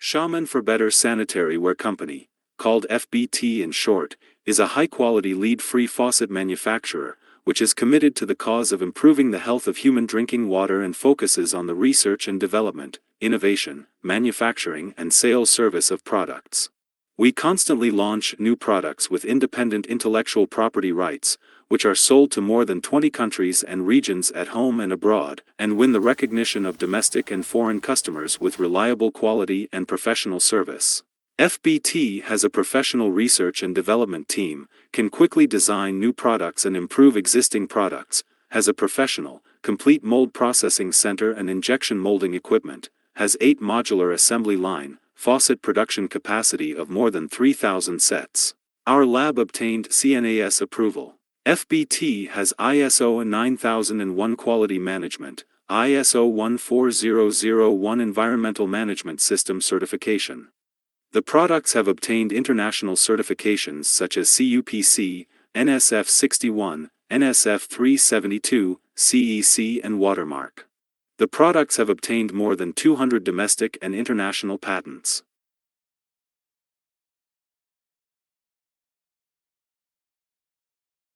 Shaman Forbetter Sanitary Ware Company, called FBT in short, is a high-quality lead-free faucet manufacturer, which is committed to the cause of improving the health of human drinking water and focuses on the research and development, innovation, manufacturing and sales service of products. We constantly launch new products with independent intellectual property rights, which are sold to more than 20 countries and regions at home and abroad, and win the recognition of domestic and foreign customers with reliable quality and professional service. FBT has a professional research and development team, can quickly design new products and improve existing products, has a professional, complete mold processing center and injection molding equipment, has 8 modular assembly line, faucet production capacity of more than 3,000 sets. Our lab obtained CNAS approval. FBT has ISO 9001 Quality Management, ISO 14001 Environmental Management System certification. The products have obtained international certifications such as CUPC, NSF 61, NSF 372, CEC and Watermark. The products have obtained more than 200 domestic and international patents.